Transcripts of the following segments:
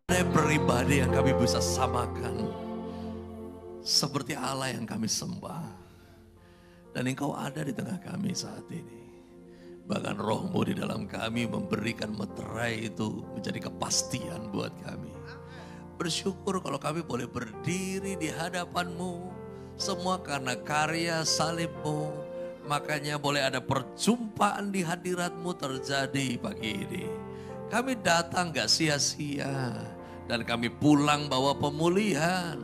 Ada pribadi yang kami bisa samakan seperti Allah yang kami sembah. Dan Engkau ada di tengah kami saat ini. Bahkan roh-Mu di dalam kami memberikan meterai itu menjadi kepastian buat kami. Bersyukur kalau kami boleh berdiri di hadapan-Mu. Semua karena karya salib-Mu. Makanya boleh ada perjumpaan di hadirat-Mu terjadi pagi ini. Kami datang gak sia-sia. Dan kami pulang bawa pemulihan.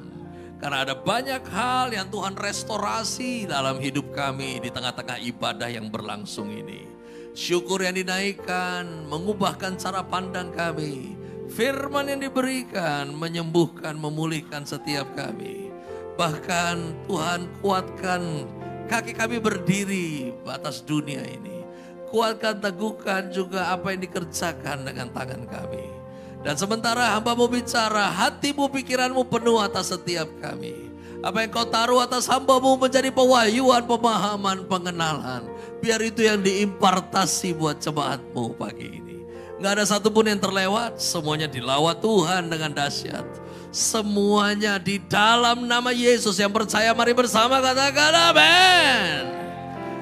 Karena ada banyak hal yang Tuhan restorasi dalam hidup kami di tengah-tengah ibadah yang berlangsung ini. Syukur yang dinaikkan, mengubahkan cara pandang kami. Firman yang diberikan, menyembuhkan, memulihkan setiap kami. Bahkan Tuhan kuatkan kaki kami berdiri batas dunia ini. Kuatkan, teguhkan juga apa yang dikerjakan dengan tangan kami. Dan sementara hamba-Mu bicara, hati-Mu, pikiran-Mu penuh atas setiap kami. Apa yang Kau taruh atas hamba-Mu menjadi pewahyuan, pemahaman, pengenalan. Biar itu yang diimpartasi buat jemaat-Mu pagi ini. Gak ada satupun yang terlewat, semuanya dilawat Tuhan dengan dahsyat. Semuanya di dalam nama Yesus. Yang percaya mari bersama katakan amin.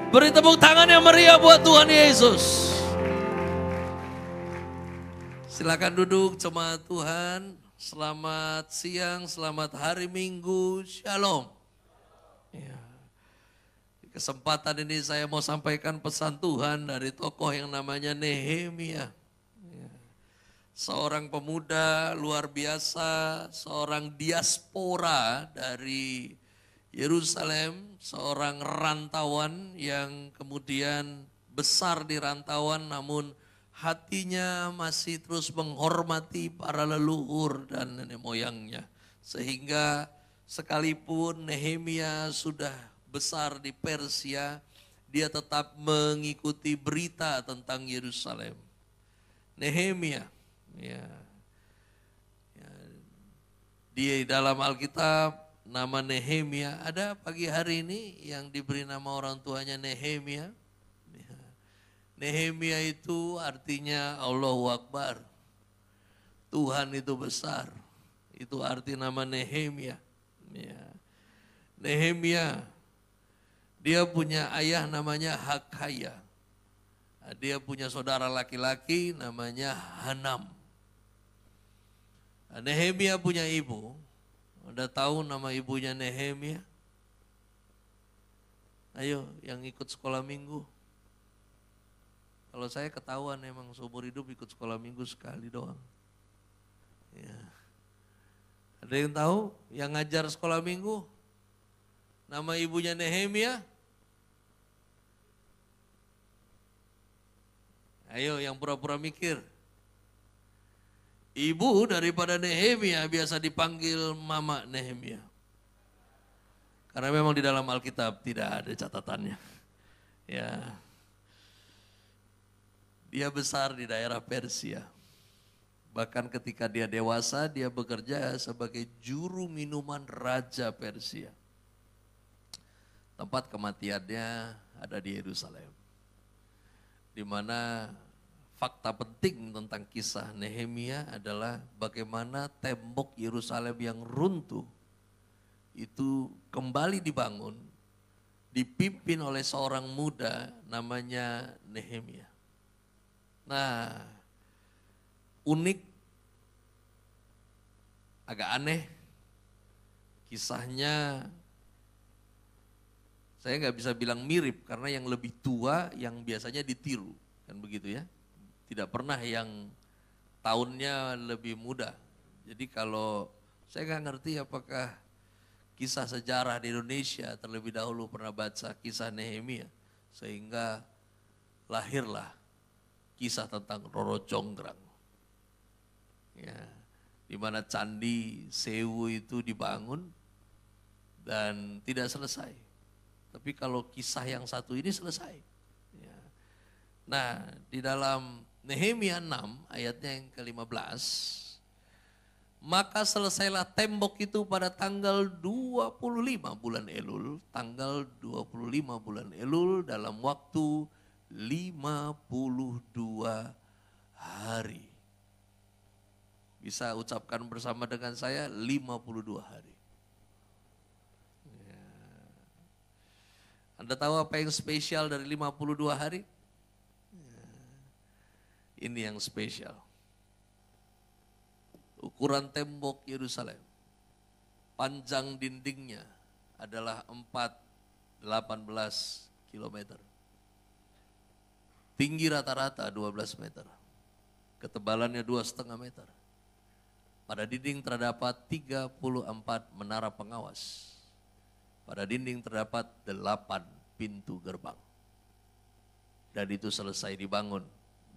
Beri tepuk tangan yang meriah buat Tuhan Yesus. Silakan duduk jemaat Tuhan. Selamat siang, selamat hari Minggu. Shalom. Ya. Di kesempatan ini saya mau sampaikan pesan Tuhan dari tokoh yang namanya Nehemia. Ya. Seorang pemuda luar biasa, seorang diaspora dari Yerusalem, seorang rantauan yang kemudian besar di rantauan namun hatinya masih terus menghormati para leluhur dan nenek moyangnya. Sehingga sekalipun Nehemia sudah besar di Persia, dia tetap mengikuti berita tentang Yerusalem. Nehemia, ya, di dalam Alkitab nama Nehemia ada pagi hari ini yang diberi nama orang tuanya Nehemia. Nehemia itu artinya Allahu Akbar. Tuhan itu besar. Itu arti nama Nehemia. Ya. Nehemia, dia punya ayah namanya Hakaya. Dia punya saudara laki-laki namanya Hanam. Nehemia punya ibu. Anda tahu nama ibunya Nehemia? Ayo yang ikut sekolah minggu. Kalau saya ketahuan emang seumur hidup ikut sekolah minggu sekali doang. Ya. Ada yang tahu yang ngajar sekolah minggu? Nama ibunya Nehemia? Ayo yang pura-pura mikir. Ibu daripada Nehemia biasa dipanggil Mama Nehemia. Karena memang di dalam Alkitab tidak ada catatannya. Ya. Dia besar di daerah Persia. Bahkan ketika dia dewasa, dia bekerja sebagai juru minuman Raja Persia. Tempat kematiannya ada di Yerusalem. Di mana fakta penting tentang kisah Nehemia adalah bagaimana tembok Yerusalem yang runtuh itu kembali dibangun, dipimpin oleh seorang muda namanya Nehemia. Nah, unik, agak aneh, kisahnya saya nggak bisa bilang mirip karena yang lebih tua yang biasanya ditiru, kan begitu ya. Tidak pernah yang tahunnya lebih muda. Jadi kalau saya nggak ngerti apakah kisah sejarah di Indonesia terlebih dahulu pernah baca kisah Nehemia sehingga lahirlah kisah tentang Roro Jonggrang, ya, di mana Candi Sewu itu dibangun dan tidak selesai. Tapi kalau kisah yang satu ini selesai. Ya. Nah, di dalam Nehemia 6 ayatnya yang ke-15, maka selesailah tembok itu pada tanggal 25 bulan Elul, tanggal 25 bulan Elul dalam waktu 52 hari. Bisa ucapkan bersama dengan saya 52 hari. Ya. Anda tahu apa yang spesial dari 52 hari? Ya. Ini yang spesial. Ukuran tembok Yerusalem, panjang dindingnya adalah 18 kilometer. Tinggi rata-rata 12 meter. Ketebalannya 2,5 meter. Pada dinding terdapat 34 menara pengawas. Pada dinding terdapat 8 pintu gerbang. Dan itu selesai dibangun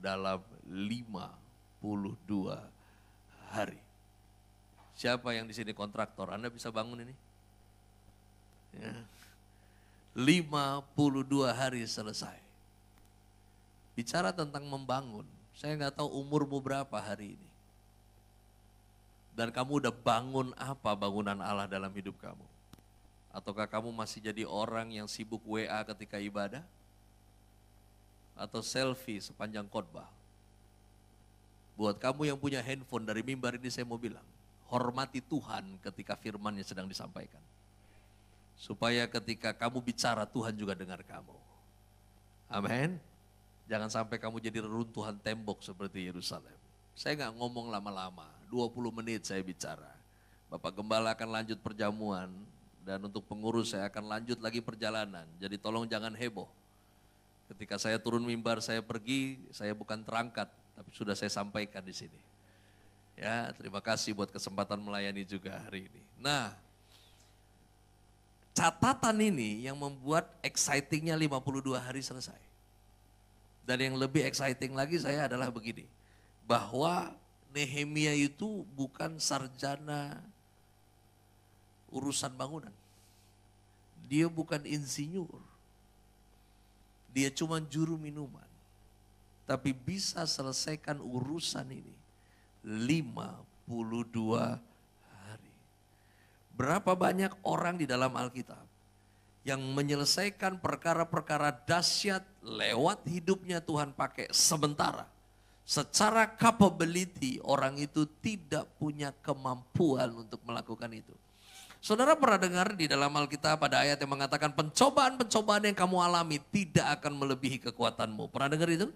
dalam 52 hari. Siapa yang di sini kontraktor? Anda bisa bangun ini? Ya. 52 hari selesai. Bicara tentang membangun, saya nggak tahu umurmu berapa hari ini. Dan kamu udah bangun apa bangunan Allah dalam hidup kamu? Ataukah kamu masih jadi orang yang sibuk WA ketika ibadah? Atau selfie sepanjang khotbah? Buat kamu yang punya handphone, dari mimbar ini saya mau bilang, hormati Tuhan ketika firman-Nya sedang disampaikan. Supaya ketika kamu bicara, Tuhan juga dengar kamu. Amin. Jangan sampai kamu jadi reruntuhan tembok seperti Yerusalem. Saya nggak ngomong lama-lama, 20 menit saya bicara. Bapak Gembala akan lanjut perjamuan, dan untuk pengurus saya akan lanjut lagi perjalanan. Jadi tolong jangan heboh. Ketika saya turun mimbar, saya pergi, saya bukan terangkat, tapi sudah saya sampaikan di sini. Ya, terima kasih buat kesempatan melayani juga hari ini. Nah, catatan ini yang membuat excitingnya 52 hari selesai. Dan yang lebih exciting lagi saya adalah begini, bahwa Nehemia itu bukan sarjana urusan bangunan. Dia bukan insinyur. Dia cuma juru minuman. Tapi bisa selesaikan urusan ini 52 hari. Berapa banyak orang di dalam Alkitab yang menyelesaikan perkara-perkara dahsyat lewat hidupnya Tuhan pakai sementara. Secara capability orang itu tidak punya kemampuan untuk melakukan itu. Saudara pernah dengar di dalam Alkitab pada ayat yang mengatakan pencobaan-pencobaan yang kamu alami tidak akan melebihi kekuatanmu. Pernah dengar itu?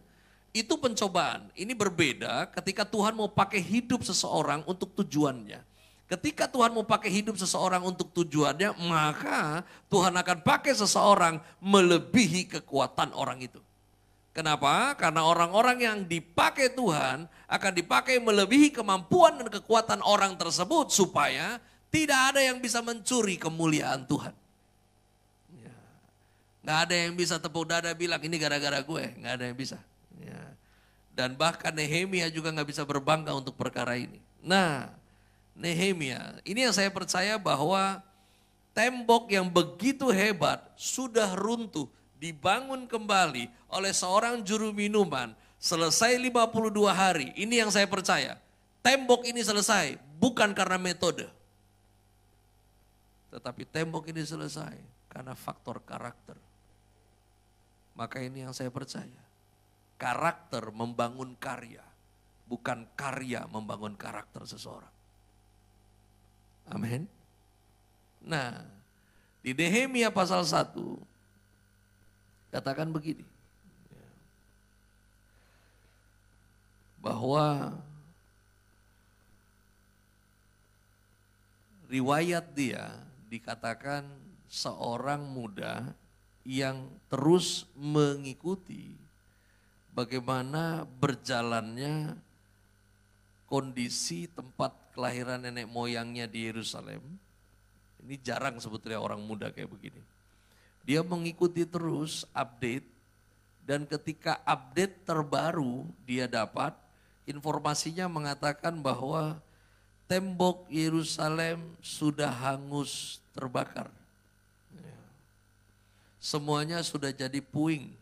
Itu pencobaan. Ini berbeda ketika Tuhan mau pakai hidup seseorang untuk tujuannya. Ketika Tuhan mau pakai hidup seseorang untuk tujuannya, maka Tuhan akan pakai seseorang melebihi kekuatan orang itu. Kenapa? Karena orang-orang yang dipakai Tuhan akan dipakai melebihi kemampuan dan kekuatan orang tersebut supaya tidak ada yang bisa mencuri kemuliaan Tuhan. Ya. Nggak ada yang bisa tepuk dada bilang ini gara-gara gue, nggak ada yang bisa. Ya. Dan bahkan Nehemia juga nggak bisa berbangga untuk perkara ini. Nah, Nehemia, ini yang saya percaya bahwa tembok yang begitu hebat sudah runtuh, dibangun kembali oleh seorang juru minuman, selesai 52 hari. Ini yang saya percaya, tembok ini selesai bukan karena metode. Tetapi tembok ini selesai karena faktor karakter. Maka ini yang saya percaya, karakter membangun karya, bukan karya membangun karakter seseorang. Amin. Nah, di Nehemia pasal 1 katakan begini, bahwa riwayat dia dikatakan seorang muda yang terus mengikuti bagaimana berjalannya kondisi tempat kelahiran nenek moyangnya di Yerusalem. Ini jarang sebetulnya orang muda kayak begini. Dia mengikuti terus update, dan ketika update terbaru dia dapat, informasinya mengatakan bahwa tembok Yerusalem sudah hangus terbakar. Semuanya sudah jadi puing.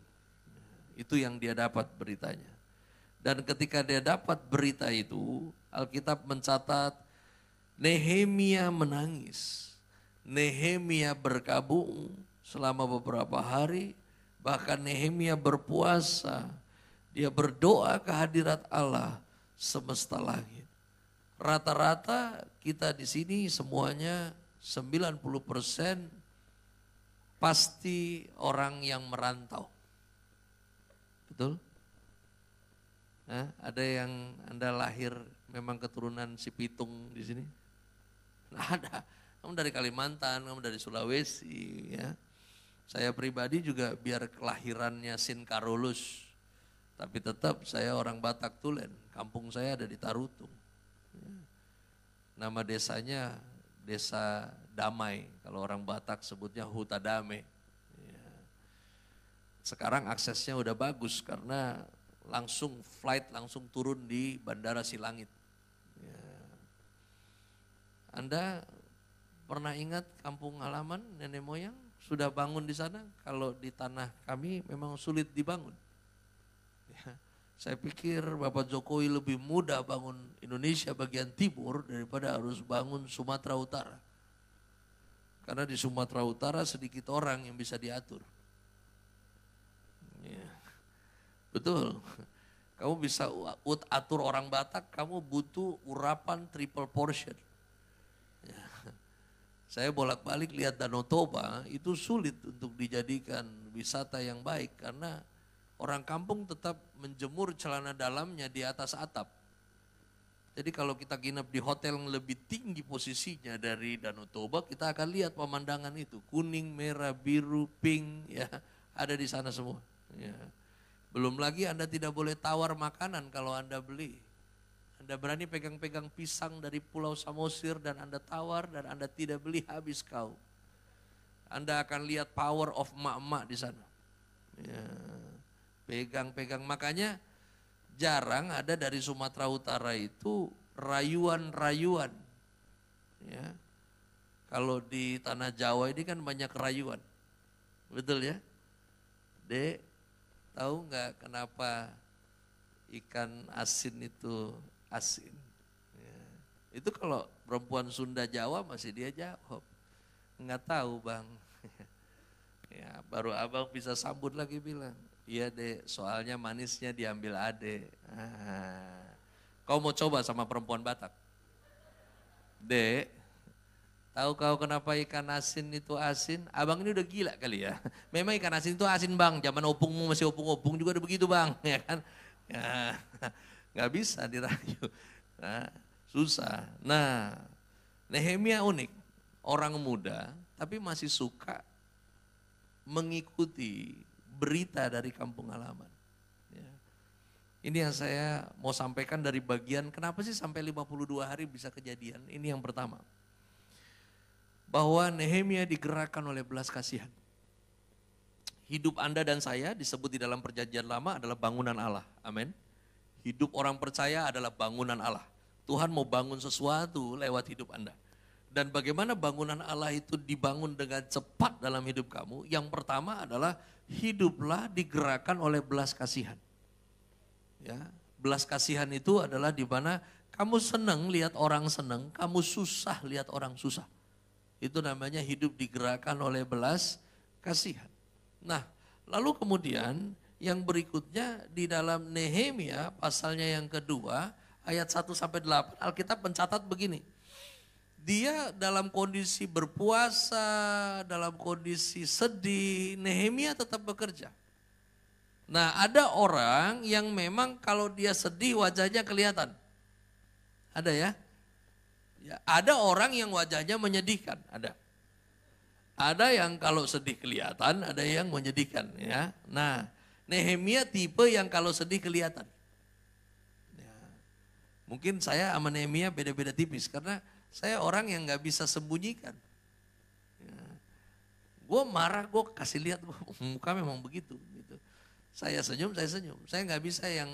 Itu yang dia dapat beritanya. Dan ketika dia dapat berita itu, Alkitab mencatat Nehemia menangis. Nehemia berkabung selama beberapa hari Bahkan Nehemia berpuasa, dia berdoa ke hadirat Allah semesta langit. Rata-rata kita di sini semuanya 90% pasti orang yang merantau. Betul? Nah, ada yang Anda lahir memang keturunan si Pitung di sini? Nah, ada. Kamu dari Kalimantan, kamu dari Sulawesi, ya. Saya pribadi juga biar kelahirannya Sin Karolus, tapi tetap saya orang Batak Tulen, kampung saya ada di Tarutung. Nama desanya Desa Damai, kalau orang Batak sebutnya Huta Dame. Sekarang aksesnya udah bagus karena langsung flight langsung turun di Bandara Silangit. Anda pernah ingat kampung halaman nenek moyang? Sudah bangun di sana? Kalau di tanah kami memang sulit dibangun. Ya, saya pikir Bapak Jokowi lebih mudah bangun Indonesia bagian timur daripada harus bangun Sumatera Utara. Karena di Sumatera Utara sedikit orang yang bisa diatur. Ya, betul. Kamu bisa atur orang Batak, kamu butuh urapan triple portion. Ya. Saya bolak-balik lihat Danau Toba, itu sulit untuk dijadikan wisata yang baik karena orang kampung tetap menjemur celana dalamnya di atas atap. Jadi kalau kita nginep di hotel yang lebih tinggi posisinya dari Danau Toba, kita akan lihat pemandangan itu. Kuning, merah, biru, pink, ya ada di sana semua. Ya. Belum lagi Anda tidak boleh tawar makanan kalau Anda beli. Anda berani pegang-pegang pisang dari Pulau Samosir dan Anda tawar dan Anda tidak beli, habis kau. Anda akan lihat power of emak-emak di sana. Ya, pegang-pegang, makanya jarang ada dari Sumatera Utara itu rayuan-rayuan. Ya, kalau di tanah Jawa ini kan banyak rayuan, betul ya? Dek, tahu nggak kenapa ikan asin itu asin? Ya. Itu kalau perempuan Sunda Jawa masih dia jawab, nggak tahu bang. Ya, baru abang bisa sambut lagi bilang, iya dek, soalnya manisnya diambil adek. Kau mau coba sama perempuan Batak? Dek, tahu kau kenapa ikan asin itu asin? Abang ini udah gila kali ya. Memang ikan asin itu asin bang, zaman opungmu masih opung-opung juga udah begitu bang, ya kan? Ya, nggak bisa dirayu, nah, susah. Nah, Nehemia unik, orang muda tapi masih suka mengikuti berita dari kampung halaman. Ya. Ini yang saya mau sampaikan dari bagian kenapa sih sampai 52 hari bisa kejadian. Ini yang pertama, bahwa Nehemia digerakkan oleh belas kasihan. Hidup Anda dan saya disebut di dalam perjanjian lama adalah bangunan Allah. Amin. Hidup orang percaya adalah bangunan Allah. Tuhan mau bangun sesuatu lewat hidup Anda. Dan bagaimana bangunan Allah itu dibangun dengan cepat dalam hidup kamu? Yang pertama adalah hiduplah digerakkan oleh belas kasihan. Ya, belas kasihan itu adalah di mana kamu senang lihat orang senang, kamu susah lihat orang susah. Itu namanya hidup digerakkan oleh belas kasihan. Nah, lalu kemudian yang berikutnya di dalam Nehemia pasalnya yang kedua ayat 1-8 Alkitab mencatat begini. Dia dalam kondisi berpuasa, dalam kondisi sedih, Nehemia tetap bekerja. Nah, ada orang yang memang kalau dia sedih wajahnya kelihatan. Ada ya? Ya, ada orang yang wajahnya menyedihkan, ada. Ada yang kalau sedih kelihatan, ada yang menyedihkan ya. Nah, Nehemia tipe yang kalau sedih kelihatan. Ya. Mungkin saya sama Nehemia beda-beda tipis karena saya orang yang nggak bisa sembunyikan. Ya. Gue marah, gue kasih lihat, muka memang begitu. Gitu. Saya senyum, saya senyum. Saya nggak bisa yang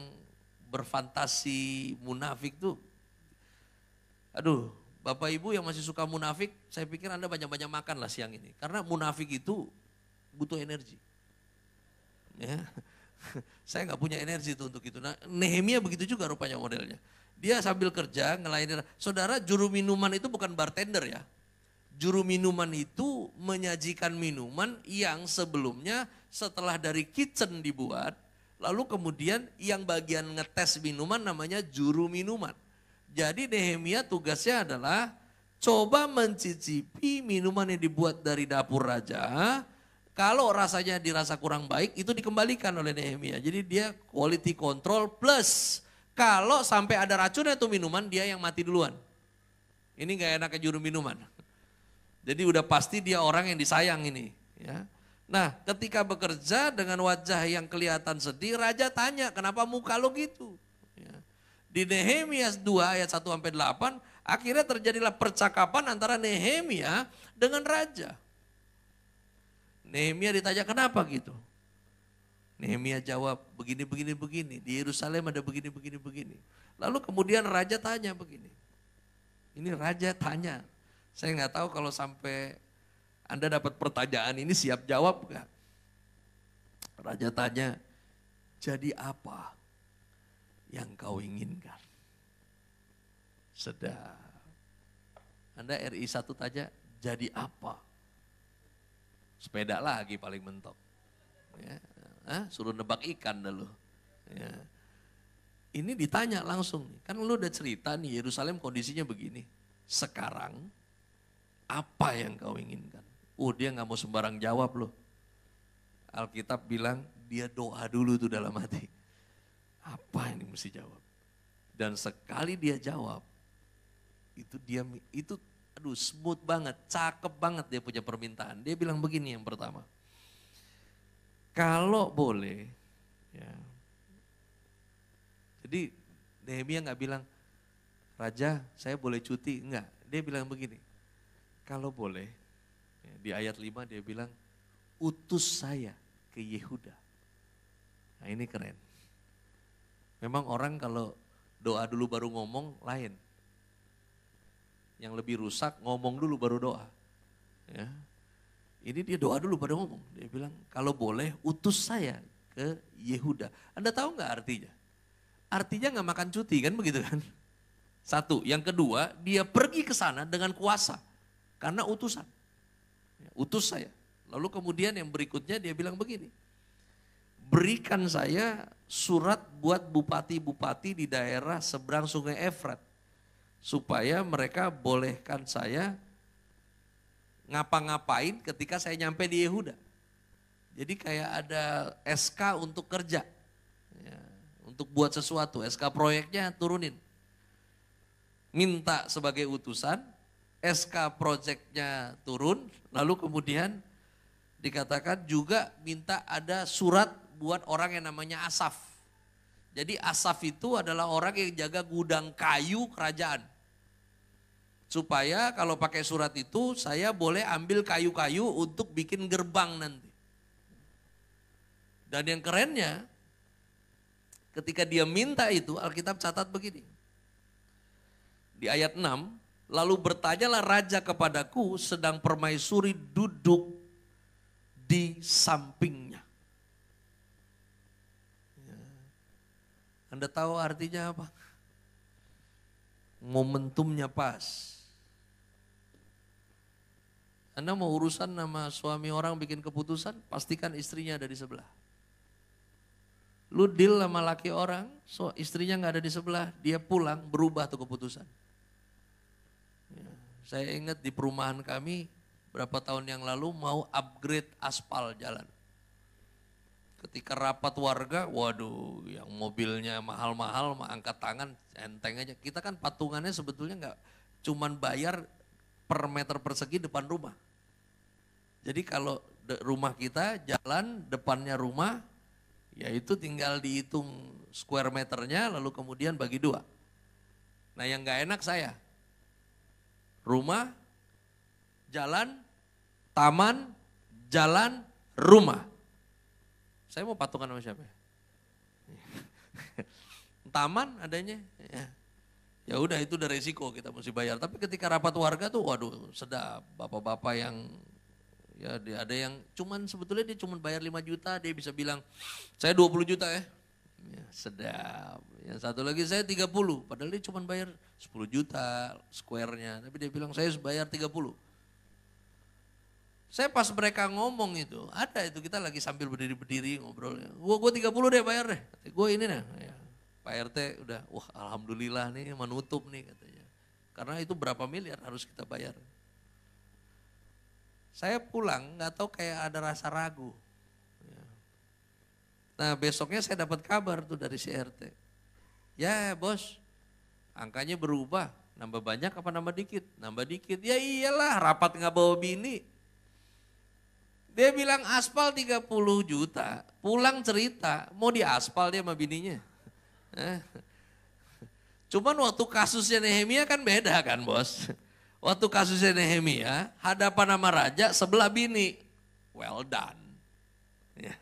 berfantasi munafik tuh. Aduh. Bapak Ibu yang masih suka munafik, saya pikir Anda banyak-banyak makan lah siang ini. Karena munafik itu butuh energi. Ya. Saya nggak punya energi itu untuk itu. Nah, Nehemia begitu juga rupanya modelnya. Dia sambil kerja ngelayanin. Saudara, juru minuman itu bukan bartender ya. Juru minuman itu menyajikan minuman yang sebelumnya setelah dari kitchen dibuat, lalu kemudian yang bagian ngetes minuman namanya juru minuman. Jadi Nehemia tugasnya adalah coba mencicipi minuman yang dibuat dari dapur raja. Kalau rasanya dirasa kurang baik itu dikembalikan oleh Nehemia. Jadi dia quality control plus kalau sampai ada racunnya itu minuman dia yang mati duluan. Ini gak enaknya juru minuman. Jadi udah pasti dia orang yang disayang ini. Ya. Nah ketika bekerja dengan wajah yang kelihatan sedih, raja tanya kenapa muka lo gitu. Ya. Di Nehemia 2 ayat 1-8 akhirnya terjadilah percakapan antara Nehemia dengan raja. Nehemia ditanya kenapa gitu. Nehemia jawab begini. Di Yerusalem ada begini. Lalu kemudian raja tanya begini. Ini raja tanya. Saya nggak tahu kalau sampai Anda dapat pertanyaan ini siap jawab nggak? Raja tanya, jadi apa yang kau inginkan? Sedap. Anda RI 1 tanya, jadi apa? Sepeda lagi paling mentok. Ya. Suruh nebak ikan dulu. Ya. Ini ditanya langsung, kan lu udah cerita nih Yerusalem kondisinya begini. Sekarang apa yang kau inginkan? Dia gak mau sembarang jawab loh. Alkitab bilang dia doa dulu tuh dalam hati. Apa ini mesti jawab? Dan sekali dia jawab, itu aduh smooth banget, cakep banget dia punya permintaan. Dia bilang begini yang pertama. Kalau boleh, ya. Jadi Nehemia gak bilang, Raja saya boleh cuti, enggak. Dia bilang begini, kalau boleh, ya, di ayat 5 dia bilang, utus saya ke Yehuda. Nah ini keren. Memang orang kalau doa dulu baru ngomong lain. Yang lebih rusak ngomong dulu baru doa. Ya. Ini dia doa dulu baru ngomong. Dia bilang kalau boleh utus saya ke Yehuda. Anda tahu gak artinya? Artinya gak makan cuti kan begitu kan? Satu. Yang kedua dia pergi ke sana dengan kuasa. Karena utusan. Ya, utus saya. Lalu kemudian yang berikutnya dia bilang begini. Berikan saya surat buat bupati-bupati di daerah seberang sungai Efrat. Supaya mereka bolehkan saya ngapa-ngapain ketika saya nyampe di Yehuda. Jadi kayak ada SK untuk kerja. Ya, untuk buat sesuatu, SK proyeknya turunin. Minta sebagai utusan, SK proyeknya turun, lalu kemudian dikatakan juga minta ada surat buat orang yang namanya Asaf. Jadi Asaf itu adalah orang yang jaga gudang kayu kerajaan. Supaya kalau pakai surat itu saya boleh ambil kayu-kayu untuk bikin gerbang nanti. Dan yang kerennya ketika dia minta itu Alkitab catat begini. Di ayat 6, lalu bertanyalah raja kepadaku sedang permaisuri duduk di sampingnya. Anda tahu artinya apa? Momentumnya pas. Anda mau urusan sama suami orang bikin keputusan, pastikan istrinya ada di sebelah. Lu deal sama laki orang, istrinya gak ada di sebelah, dia pulang berubah tuh keputusan. Ya, saya ingat di perumahan kami berapa tahun yang lalu mau upgrade aspal jalan. Ketika rapat warga, waduh yang mobilnya mahal-mahal, angkat tangan, enteng aja. Kita kan patungannya sebetulnya gak cuman bayar per meter persegi depan rumah. Jadi kalau rumah kita jalan depannya rumah, ya itu tinggal dihitung square meternya lalu kemudian bagi 2. Nah yang gak enak saya, rumah, jalan, taman, jalan, rumah. Saya mau patungan sama siapa? Taman adanya, ya udah itu udah resiko kita mesti bayar. Tapi ketika rapat warga tuh waduh sedap, bapak-bapak yang ya ada yang cuman sebetulnya dia cuman bayar 5 juta, dia bisa bilang saya 20 juta ya. Ya sedap. Yang satu lagi saya 30, padahal dia cuman bayar 10 juta square-nya, tapi dia bilang saya bayar 30. Saya pas mereka ngomong itu, ada itu kita lagi sambil berdiri-berdiri ngobrol. Gue 30 deh bayar deh. Gue ini nih. Ya. Pak RT udah, wah alhamdulillah nih menutup nih katanya. Karena itu berapa miliar harus kita bayar. Saya pulang nggak tahu kayak ada rasa ragu. Ya. Nah besoknya saya dapat kabar tuh dari si RT. Ya bos, angkanya berubah. Nambah banyak apa nambah dikit? Nambah dikit. Ya iyalah rapat nggak bawa bini. Dia bilang aspal 30 juta, pulang cerita mau diaspal dia sama bininya. Cuman waktu kasusnya Nehemia kan beda kan bos. Waktu kasusnya Nehemia, hadapan sama raja sebelah bini. Well done. Ya.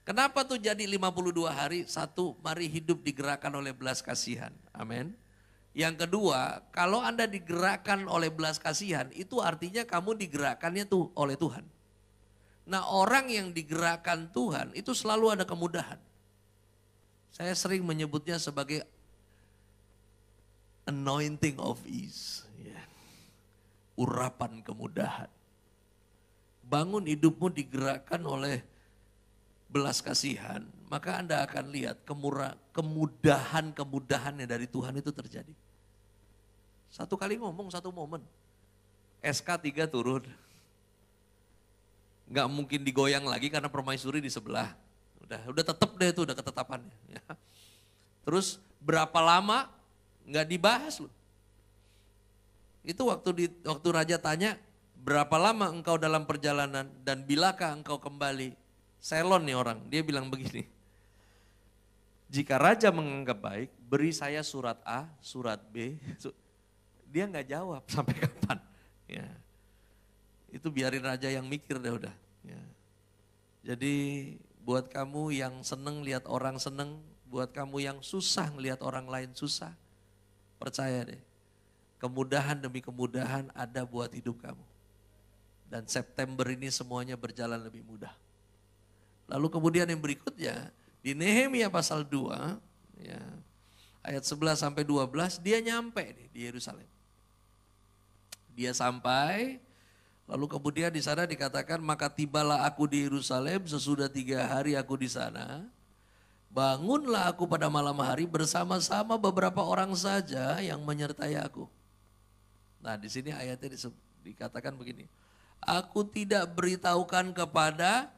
Kenapa tuh jadi 52 hari? Satu, mari hidup digerakkan oleh belas kasihan. Amin. Yang kedua, kalau Anda digerakkan oleh belas kasihan, itu artinya kamu digerakkannya tuh oleh Tuhan. Nah orang yang digerakkan Tuhan itu selalu ada kemudahan. Saya sering menyebutnya sebagai anointing of ease. Ya. Urapan kemudahan. Bangun hidupmu digerakkan oleh belas kasihan. Maka Anda akan lihat kemudahan-kemudahannya dari Tuhan itu terjadi. Satu kali ngomong satu momen. SK3 turun. Nggak mungkin digoyang lagi karena permaisuri di sebelah. Udah tetap deh itu, udah ketetapannya. Ya. Terus berapa lama nggak dibahas loh. Itu waktu raja tanya, berapa lama engkau dalam perjalanan dan bilakah engkau kembali? Selon nih orang, dia bilang begini. Jika raja menganggap baik, beri saya surat A, surat B. Dia nggak jawab sampai kapan. Ya. Itu biarin raja yang mikir deh udah. Ya. Jadi buat kamu yang seneng lihat orang seneng, buat kamu yang susah ngelihat orang lain susah, percaya deh. Kemudahan demi kemudahan ada buat hidup kamu. Dan September ini semuanya berjalan lebih mudah. Lalu kemudian yang berikutnya, di Nehemia pasal 2, ya, ayat 11 sampai 12, dia nyampe nih di Yerusalem. Dia sampai, lalu kemudian di sana dikatakan, maka tibalah aku di Yerusalem sesudah 3 hari aku di sana. Bangunlah aku pada malam hari bersama-sama beberapa orang saja yang menyertai aku. Nah di sini ayatnya dikatakan begini. Aku tidak beritahukan kepada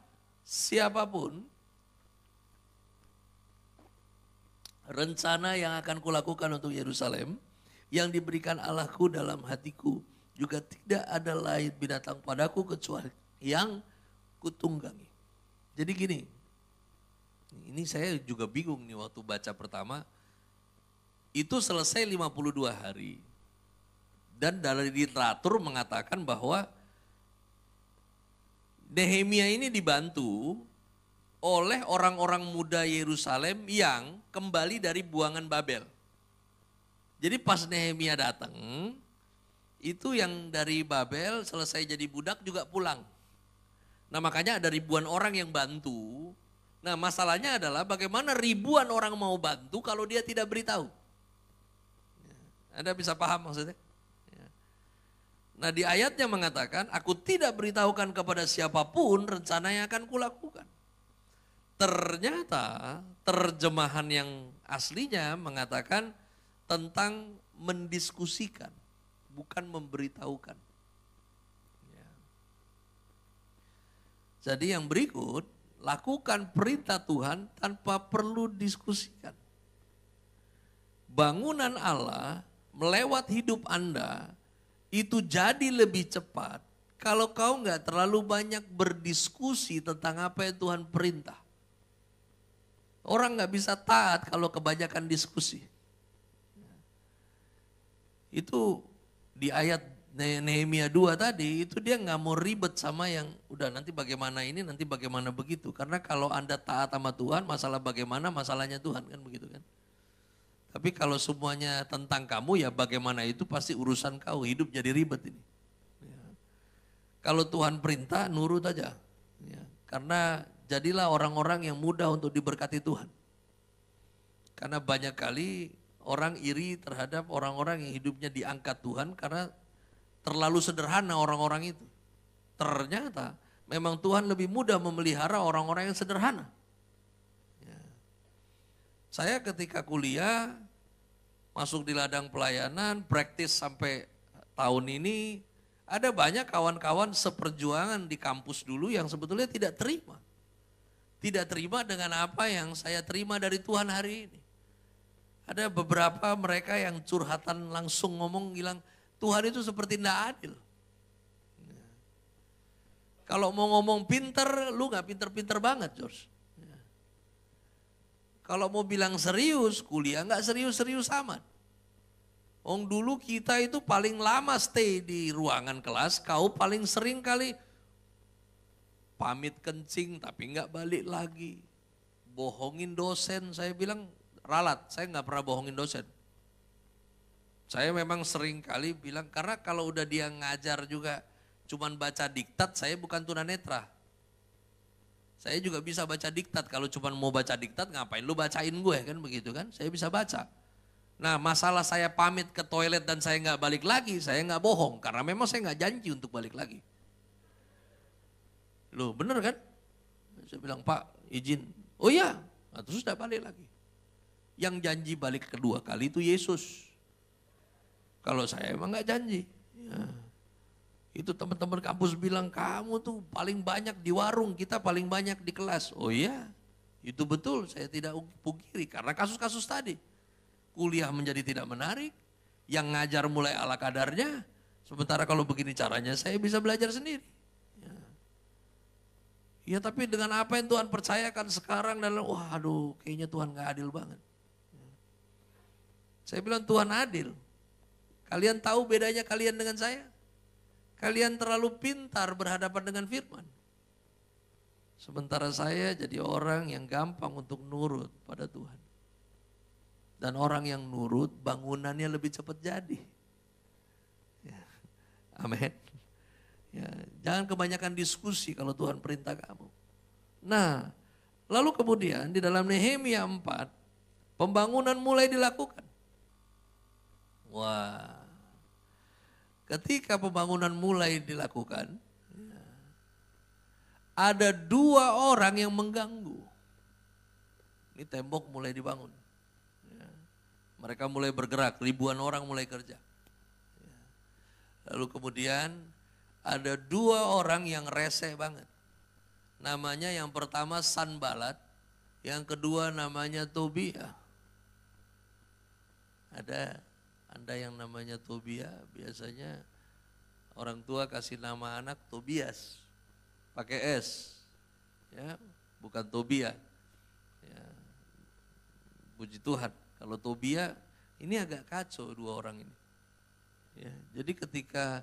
siapapun rencana yang akan kulakukan untuk Yerusalem yang diberikan Allahku dalam hatiku. Juga tidak ada lain binatang padaku kecuali yang kutunggangi. Jadi gini, ini saya juga bingung nih waktu baca pertama. Itu selesai 52 hari. Dan dari literatur mengatakan bahwa Nehemia ini dibantu oleh orang-orang muda Yerusalem yang kembali dari buangan Babel. Jadi pas Nehemia datang, itu yang dari Babel selesai jadi budak juga pulang. Nah makanya ada ribuan orang yang bantu. Nah masalahnya adalah bagaimana ribuan orang mau bantu kalau dia tidak beritahu. Anda bisa paham maksudnya? Nah di ayatnya mengatakan, aku tidak beritahukan kepada siapapun rencana yang akan kulakukan. Ternyata terjemahan yang aslinya mengatakan tentang mendiskusikan. Bukan memberitahukan. Ya. Jadi yang berikut, lakukan perintah Tuhan tanpa perlu diskusikan. Bangunan Allah melewat hidup Anda itu jadi lebih cepat kalau kau nggak terlalu banyak berdiskusi tentang apa yang Tuhan perintah. Orang nggak bisa taat kalau kebanyakan diskusi. Itu di ayat Nehemia 2 tadi, itu dia nggak mau ribet sama yang udah nanti bagaimana ini, nanti bagaimana begitu. Karena kalau Anda taat sama Tuhan, masalah bagaimana, masalahnya Tuhan kan begitu kan. Tapi kalau semuanya tentang kamu ya bagaimana itu pasti urusan kau, hidup jadi ribet ini. Ya. Kalau Tuhan perintah nurut aja. Ya. Karena jadilah orang-orang yang mudah untuk diberkati Tuhan. Karena banyak kali orang iri terhadap orang-orang yang hidupnya diangkat Tuhan karena terlalu sederhana orang-orang itu. ternyata memang Tuhan lebih mudah memelihara orang-orang yang sederhana. Ya. Saya ketika kuliah, masuk di ladang pelayanan, praktis sampai tahun ini, ada banyak kawan-kawan seperjuangan di kampus dulu yang sebetulnya tidak terima. Tidak terima dengan apa yang saya terima dari Tuhan hari ini. Ada beberapa mereka yang curhatan langsung ngomong bilang, Tuhan itu seperti tidak adil. Kalau mau ngomong pinter, lu gak pinter-pinter banget George. Kalau mau bilang serius, kuliah gak serius-serius amat. Dulu kita itu paling lama stay di ruangan kelas, kau paling sering kali pamit kencing tapi gak balik lagi. Bohongin dosen, saya bilang ralat, saya gak pernah bohongin dosen. Saya memang sering kali bilang, karena kalau udah dia ngajar juga cuman baca diktat, saya bukan tunanetra. Saya juga bisa baca diktat, kalau cuman mau baca diktat ngapain lu bacain gue kan begitu kan, saya bisa baca. Nah masalah saya pamit ke toilet dan saya gak balik lagi, saya gak bohong, karena memang saya gak janji untuk balik lagi. Loh bener kan? Saya bilang Pak izin, oh iya, nah, terus sudah balik lagi. Yang janji balik kedua kali itu Yesus. Kalau saya emang gak janji. Ya. Itu teman-teman kampus bilang kamu tuh paling banyak di warung, kita paling banyak di kelas. Oh iya, itu betul, saya tidak pungkiri karena kasus-kasus tadi. Kuliah menjadi tidak menarik, yang ngajar mulai ala kadarnya, sementara kalau begini caranya saya bisa belajar sendiri. Ya tapi dengan apa yang Tuhan percayakan sekarang, dan waduh kayaknya Tuhan gak adil banget. Saya bilang Tuhan adil. Kalian tahu bedanya kalian dengan saya? Kalian terlalu pintar berhadapan dengan firman. Sementara saya jadi orang yang gampang untuk nurut pada Tuhan. Dan orang yang nurut bangunannya lebih cepat jadi. Ya. Amin. Ya, jangan kebanyakan diskusi kalau Tuhan perintah kamu. Nah, lalu kemudian di dalam Nehemia 4, pembangunan mulai dilakukan. Wah. Ketika pembangunan mulai dilakukan, ada 2 orang yang mengganggu. Ini tembok mulai dibangun. Mereka mulai bergerak, ribuan orang mulai kerja. Lalu kemudian ada 2 orang yang rese banget. Namanya yang pertama Sanbalat, yang kedua namanya Tobia. Ada Anda yang namanya Tobia, biasanya orang tua kasih nama anak Tobias, pakai S, ya, bukan Tobia. Ya, puji Tuhan, kalau Tobia ini agak kacau 2 orang ini. Ya, jadi ketika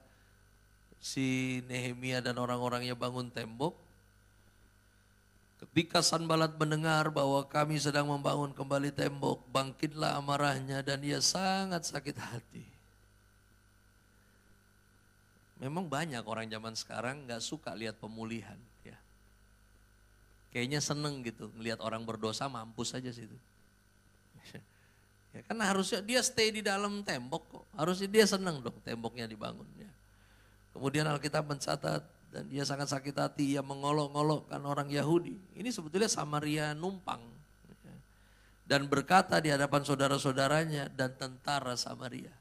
si Nehemia dan orang-orangnya bangun tembok, ketika Sanbalat mendengar bahwa kami sedang membangun kembali tembok, bangkitlah amarahnya dan ia sangat sakit hati. Memang banyak orang zaman sekarang gak suka lihat pemulihan. Ya. Kayaknya seneng gitu, ngelihat orang berdosa mampus aja situ. Ya kan harusnya dia stay di dalam tembok kok, harusnya dia seneng dong temboknya dibangun. Ya. Kemudian Alkitab mencatat, dan ia sangat sakit hati, ia mengolok-olokkan orang Yahudi. Ini sebetulnya Samaria numpang. Dan berkata di hadapan saudara-saudaranya dan tentara Samaria.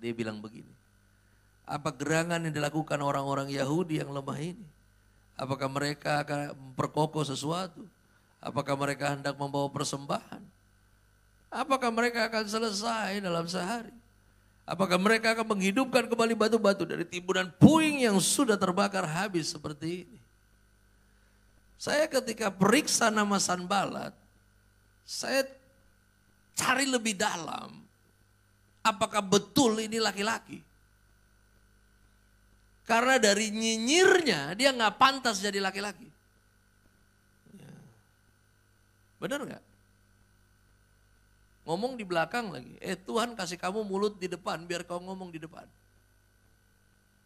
Dia bilang begini, apa gerangan yang dilakukan orang-orang Yahudi yang lemah ini? Apakah mereka akan memperkokoh sesuatu? Apakah mereka hendak membawa persembahan? Apakah mereka akan selesai dalam sehari? Apakah mereka akan menghidupkan kembali batu-batu dari timbunan puing yang sudah terbakar habis seperti ini? Saya ketika periksa nama Sanbalat, saya cari lebih dalam. Apakah betul ini laki-laki? Karena dari nyinyirnya dia gak pantas jadi laki-laki. Benar gak? Ngomong di belakang lagi. Tuhan kasih kamu mulut di depan biar kau ngomong di depan.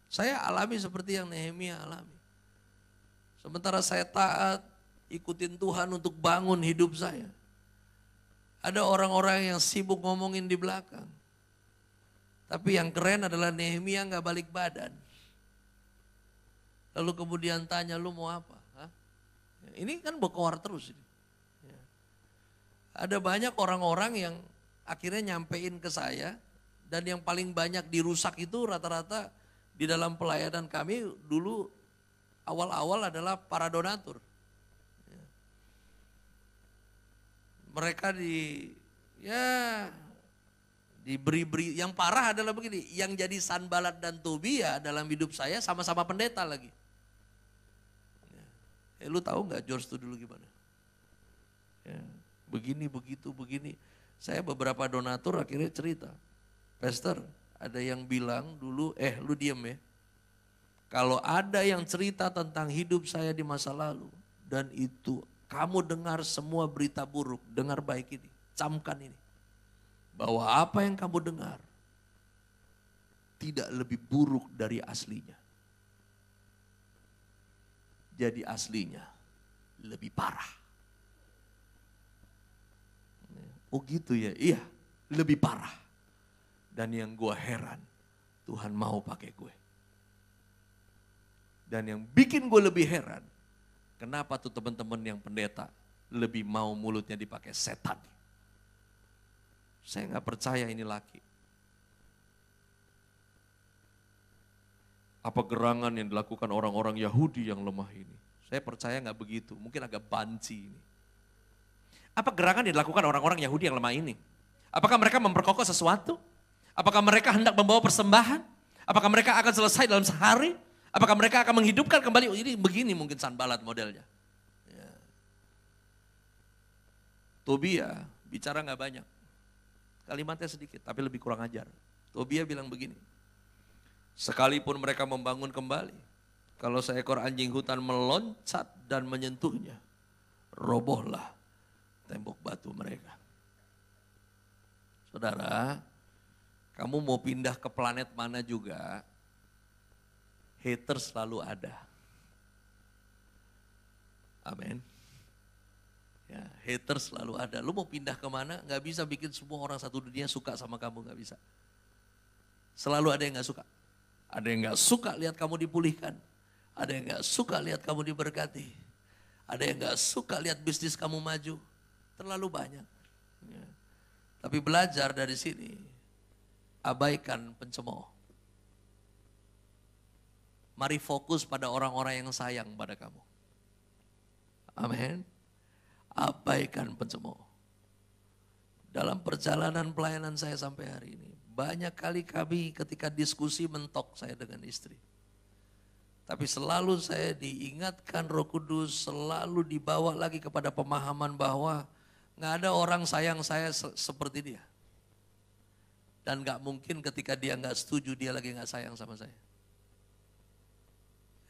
Saya alami seperti yang Nehemia alami. Sementara saya taat, ikutin Tuhan untuk bangun hidup saya. Ada orang-orang yang sibuk ngomongin di belakang. Tapi yang keren adalah Nehemia gak balik badan. Lalu kemudian tanya, lu mau apa? Hah? Ini kan berkoar terus. Ya. Ada banyak orang-orang yang akhirnya nyampein ke saya, dan yang paling banyak dirusak itu rata-rata di dalam pelayanan kami dulu awal-awal adalah para donatur. Ya. Mereka diberi, yang parah adalah begini, yang jadi Sanbalat dan Tobia dalam hidup saya sama-sama pendeta lagi. Lu tahu nggak George itu dulu gimana? Ya, begini, begitu, begini. Saya beberapa donatur akhirnya cerita, Pastor, ada yang bilang dulu, lu diem ya. Kalau ada yang cerita tentang hidup saya di masa lalu, dan itu kamu dengar semua berita buruk, dengar baik ini, camkan ini. Bahwa apa yang kamu dengar tidak lebih buruk dari aslinya. Jadi aslinya lebih parah. Oh gitu ya, iya lebih parah. Dan yang gue heran, Tuhan mau pakai gue. Dan yang bikin gue lebih heran, kenapa tuh teman-teman yang pendeta lebih mau mulutnya dipakai setan. Saya gak percaya ini laki. Apa gerangan yang dilakukan orang-orang Yahudi yang lemah ini? Saya percaya gak begitu, mungkin agak banci ini. Apa gerangan yang dilakukan orang-orang Yahudi yang lemah ini? Apakah mereka memperkokoh sesuatu? Apakah mereka hendak membawa persembahan? Apakah mereka akan selesai dalam sehari? Apakah mereka akan menghidupkan kembali? Ini begini mungkin Sanbalat modelnya. Ya. Tobia bicara gak banyak. Kalimatnya sedikit tapi lebih kurang ajar. Tobia bilang begini. Sekalipun mereka membangun kembali, kalau seekor anjing hutan meloncat dan menyentuhnya, robohlah tembok batu mereka. Saudara, kamu mau pindah ke planet mana juga, haters selalu ada. Amin. Ya, haters selalu ada. Lu mau pindah kemana, gak bisa bikin semua orang satu dunia suka sama kamu, gak bisa. Selalu ada yang gak suka. Ada yang gak suka lihat kamu dipulihkan. Ada yang gak suka lihat kamu diberkati. Ada yang gak suka lihat bisnis kamu maju. Terlalu banyak. Ya. Tapi belajar dari sini, abaikan pencemooh. Mari fokus pada orang-orang yang sayang pada kamu. Amin. Abaikan pencemooh. Dalam perjalanan pelayanan saya sampai hari ini, banyak kali kami ketika diskusi mentok saya dengan istri. Tapi selalu saya diingatkan Roh Kudus, selalu dibawa lagi kepada pemahaman bahwa gak ada orang sayang saya seperti dia. Dan gak mungkin ketika dia gak setuju, dia lagi gak sayang sama saya.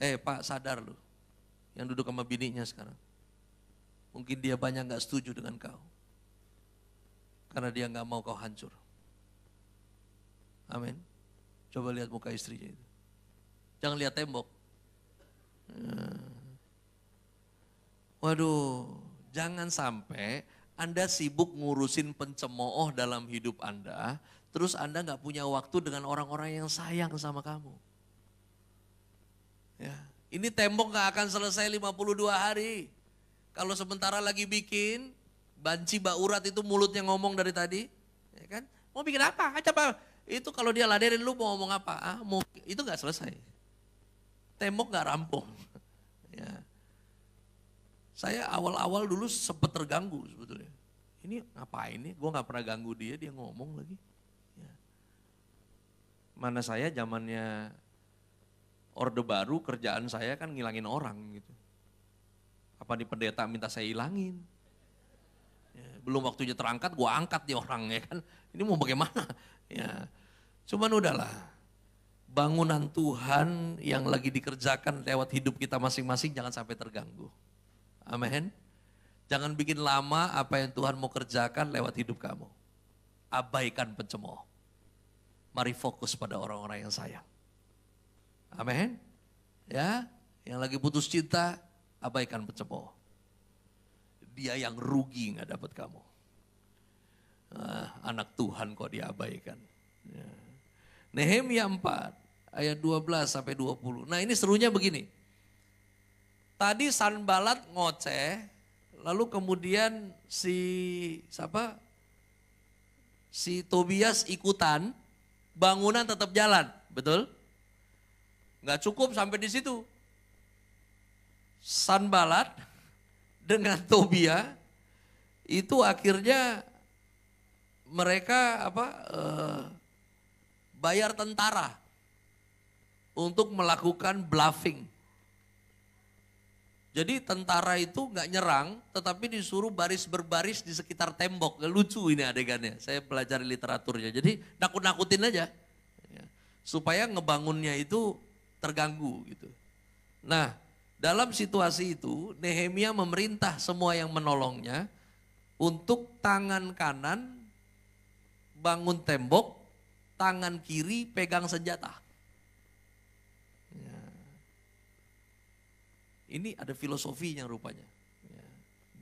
Pak, sadar lu, yang duduk sama bininya sekarang. Mungkin dia banyak gak setuju dengan kau. Karena dia gak mau kau hancur. Amin. Coba lihat muka istrinya itu. Jangan lihat tembok. Waduh, jangan sampai Anda sibuk ngurusin pencemooh dalam hidup Anda, terus Anda gak punya waktu dengan orang-orang yang sayang sama kamu. Ya, ini tembok gak akan selesai 52 hari. Kalau sementara lagi bikin, banci baurat itu mulutnya ngomong dari tadi, ya kan? Mau bikin apa? Aja apa? Itu kalau dia ladenin lu mau ngomong apa? Itu gak selesai. Tembok gak rampung. Ya. Saya awal-awal dulu sempat terganggu sebetulnya. Ini ngapain nih? Gue gak pernah ganggu dia ngomong lagi. Ya. Mana saya zamannya Orde Baru, kerjaan saya kan ngilangin orang gitu. Apa nih pendeta minta saya hilangin? Ya, belum waktunya terangkat, gue angkat nih orang ya kan. Ini mau bagaimana? Ya, cuman udahlah. Bangunan Tuhan yang lagi dikerjakan lewat hidup kita masing-masing jangan sampai terganggu. Amin. Jangan bikin lama apa yang Tuhan mau kerjakan lewat hidup kamu. Abaikan pencemooh. Mari fokus pada orang-orang yang sayang. Amin. Ya, yang lagi putus cinta, abaikan pencemooh. Dia yang rugi nggak dapat kamu. Anak Tuhan kok diabaikan. Ya. Nehemia 4 ayat 12 sampai 20. Nah ini serunya begini. Tadi Sanbalat ngoceh, lalu kemudian si Tobias ikutan, bangunan tetap jalan, betul? Nggak cukup sampai di situ. Sanbalat dengan Tobia itu akhirnya mereka bayar tentara untuk melakukan bluffing. Jadi tentara itu nggak nyerang, tetapi disuruh baris berbaris di sekitar tembok. Lucu ini adegannya, saya pelajari literaturnya. Jadi nakut-nakutin aja, supaya ngebangunnya itu terganggu gitu. Nah, dalam situasi itu Nehemia memerintah semua yang menolongnya untuk tangan kanan bangun tembok, tangan kiri pegang senjata. Ini ada filosofinya rupanya.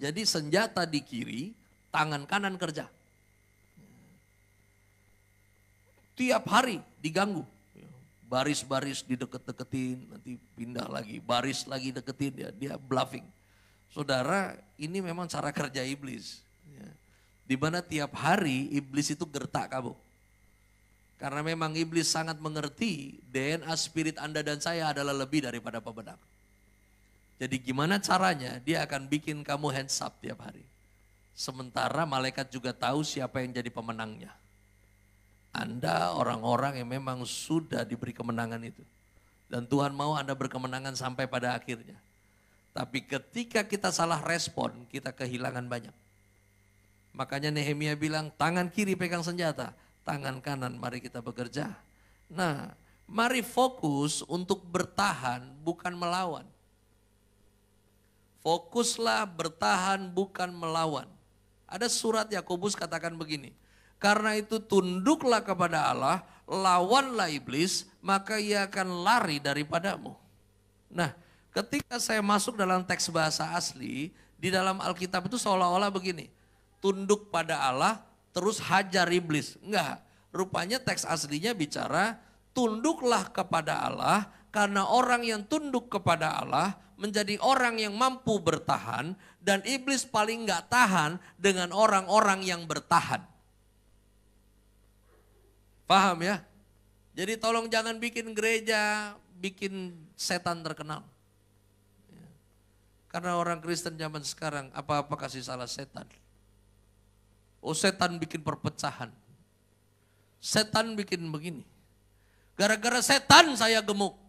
Jadi senjata di kiri, tangan kanan kerja. Tiap hari diganggu. Baris-baris dideket-deketin, nanti pindah lagi. Baris lagi deketin, dia bluffing. Saudara, ini memang cara kerja iblis. Di mana tiap hari iblis itu gertak kamu. Karena memang iblis sangat mengerti DNA spirit Anda dan saya adalah lebih daripada pemenang. Jadi gimana caranya dia akan bikin kamu hands up tiap hari. Sementara malaikat juga tahu siapa yang jadi pemenangnya. Anda orang-orang yang memang sudah diberi kemenangan itu. Dan Tuhan mau Anda berkemenangan sampai pada akhirnya. Tapi ketika kita salah respon, kita kehilangan banyak. Makanya Nehemia bilang, tangan kiri pegang senjata, tangan kanan mari kita bekerja. Nah, mari fokus untuk bertahan bukan melawan. Fokuslah bertahan bukan melawan. Ada surat Yakobus katakan begini. Karena itu tunduklah kepada Allah, lawanlah iblis, maka ia akan lari daripadamu. Nah, ketika saya masuk dalam teks bahasa asli, di dalam Alkitab itu seolah-olah begini. Tunduk pada Allah, terus hajar iblis. Enggak, rupanya teks aslinya bicara tunduklah kepada Allah, karena orang yang tunduk kepada Allah menjadi orang yang mampu bertahan, dan iblis paling enggak tahan dengan orang-orang yang bertahan. Paham ya? Jadi tolong jangan bikin gereja, bikin setan terkenal. Karena orang Kristen zaman sekarang apa-apa kasih salah setan. Oh, setan bikin perpecahan. Setan bikin begini. Gara-gara setan saya gemuk.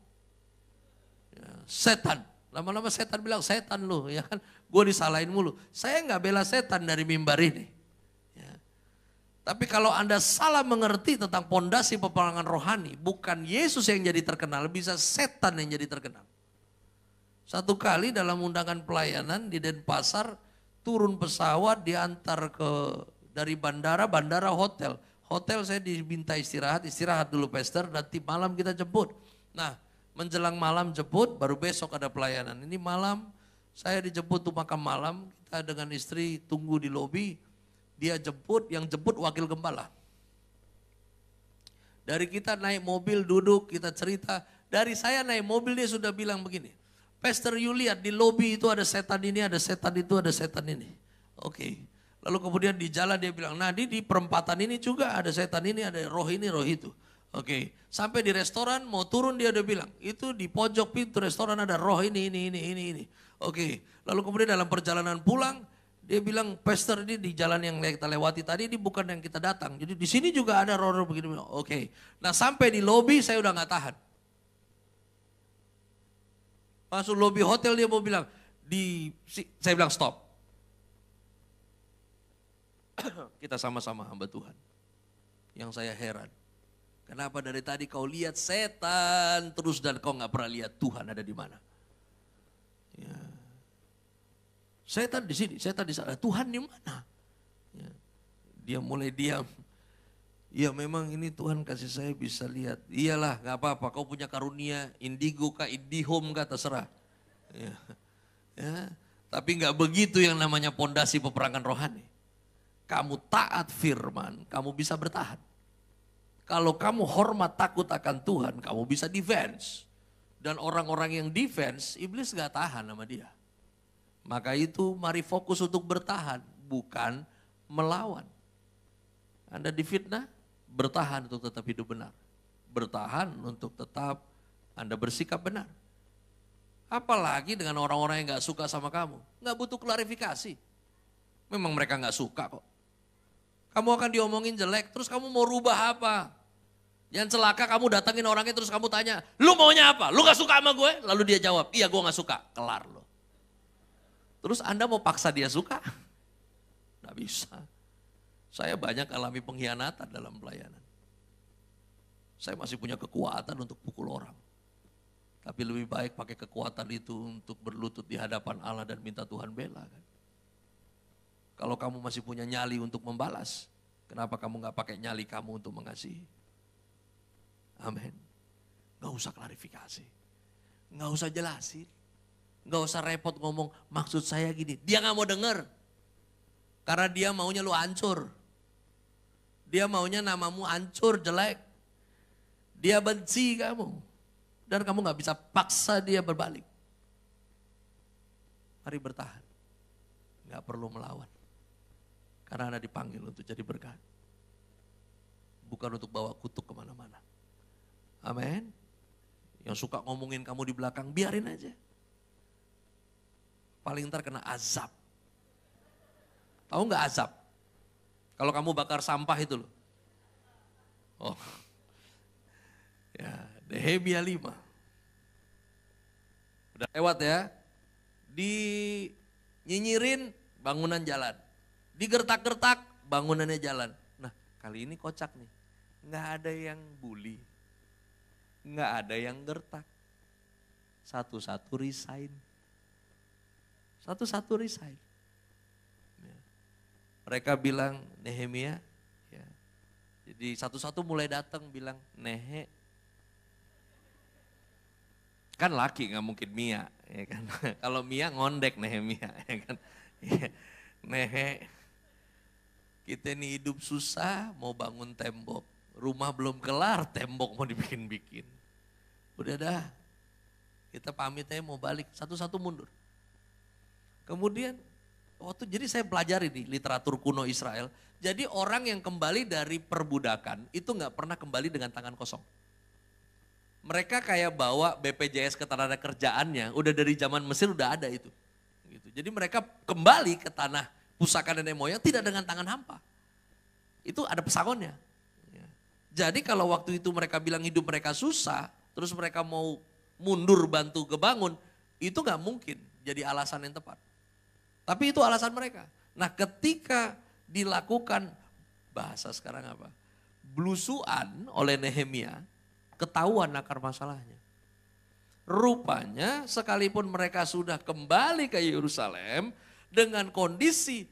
Ya, setan. Lama-lama setan bilang, setan lu, ya kan? Gue disalahin mulu. Saya nggak bela setan dari mimbar ini. Ya. Tapi kalau Anda salah mengerti tentang pondasi peperangan rohani, bukan Yesus yang jadi terkenal, bisa setan yang jadi terkenal. Satu kali dalam undangan pelayanan di Denpasar, turun pesawat diantar dari bandara hotel. Hotel saya diminta istirahat dulu pastor, nanti malam kita jemput. Nah, menjelang malam jemput, baru besok ada pelayanan. Ini malam saya dijemput tuh makan malam, kita dengan istri tunggu di lobi, dia jemput, yang jemput wakil gembala. Dari kita naik mobil duduk, kita cerita, dari saya naik mobil dia sudah bilang begini, Pastor you lihat di lobi itu ada setan ini, ada setan itu, ada setan ini. Oke. Lalu kemudian di jalan dia bilang, nah di perempatan ini juga ada setan ini, ada roh ini, roh itu. Oke, sampai di restoran mau turun dia udah bilang, itu di pojok pintu restoran ada roh ini. Oke, lalu kemudian dalam perjalanan pulang, dia bilang, Pastor ini di jalan yang kita lewati tadi, ini bukan yang kita datang. Jadi di sini juga ada roh-roh begini. Oke, nah sampai di lobi saya udah gak tahan. Masuk lobi hotel dia mau bilang, saya bilang stop. Kita sama-sama hamba Tuhan. Yang saya heran. Kenapa dari tadi kau lihat setan terus dan kau gak pernah lihat Tuhan ada di mana? Ya. Setan di sini, setan di sana. Tuhan di mana? Ya. Dia mulai diam. Ya memang ini Tuhan kasih saya bisa lihat. Iyalah gak apa-apa, kau punya karunia indigo kah, indihome kah, terserah. Ya. Ya. Tapi gak begitu yang namanya pondasi peperangan rohani. Kamu taat firman, kamu bisa bertahan. Kalau kamu hormat takut akan Tuhan, kamu bisa defense. dan orang-orang yang defense, iblis gak tahan sama dia. Maka itu mari fokus untuk bertahan, bukan melawan. Anda difitnah, bertahan untuk tetap hidup benar. Bertahan untuk tetap Anda bersikap benar. Apalagi dengan orang-orang yang gak suka sama kamu. Gak butuh klarifikasi. Memang mereka gak suka kok. Kamu akan diomongin jelek, terus kamu mau rubah apa? Yang celaka kamu datangin orangnya terus kamu tanya, lu maunya apa? Lu gak suka sama gue? Lalu dia jawab, iya gue gak suka. Kelar lo. Terus Anda mau paksa dia suka? Gak bisa. Saya banyak alami pengkhianatan dalam pelayanan. Saya masih punya kekuatan untuk pukul orang. Tapi lebih baik pakai kekuatan itu untuk berlutut di hadapan Allah dan minta Tuhan bela kan. Kalau kamu masih punya nyali untuk membalas, kenapa kamu gak pakai nyali kamu untuk mengasihi? Amin. Gak usah klarifikasi. Gak usah jelasin. Gak usah repot ngomong, maksud saya gini. Dia gak mau denger. Karena dia maunya lu hancur. Dia maunya namamu hancur, jelek. Dia benci kamu. Dan kamu gak bisa paksa dia berbalik. Mari bertahan. Gak perlu melawan. Karena Anda dipanggil untuk jadi berkat. Bukan untuk bawa kutuk kemana-mana. Amin. Yang suka ngomongin kamu di belakang, biarin aja. Paling ntar kena azab. Tahu nggak azab? Kalau kamu bakar sampah itu loh. Oh. Ya, Nehemia 5. Udah lewat ya. Nyinyirin bangunan jalan. Digertak-gertak bangunannya jalan. Nah, kali ini kocak nih. Nggak ada yang bully. Nggak ada yang gertak. Satu-satu resign. Satu-satu resign. Ya. Mereka bilang, Nehemia, ya. Jadi satu-satu mulai datang bilang, Nehe. Kan laki nggak mungkin Mia. Ya kan? Kalau Mia ngondek Nehemia. Ya kan? Ya. Nehe, kita ini hidup susah mau bangun tembok. Rumah belum kelar, tembok mau dibikin-bikin. Udah dah, kita pamit aja mau balik, satu-satu mundur. Kemudian, jadi saya pelajari nih literatur kuno Israel. Jadi orang yang kembali dari perbudakan itu gak pernah kembali dengan tangan kosong. Mereka kayak bawa BPJS ketenaga kerjaannya, udah dari zaman Mesir udah ada itu. Gitu. Jadi mereka kembali ke tanah pusaka nenek moyang tidak dengan tangan hampa. Itu ada pesangonnya. Jadi kalau waktu itu mereka bilang hidup mereka susah, terus mereka mau mundur bantu kebangun, itu gak mungkin jadi alasan yang tepat. Tapi itu alasan mereka. Nah ketika dilakukan, bahasa sekarang apa? Blusuan oleh Nehemia, ketahuan akar masalahnya. Rupanya sekalipun mereka sudah kembali ke Yerusalem dengan kondisi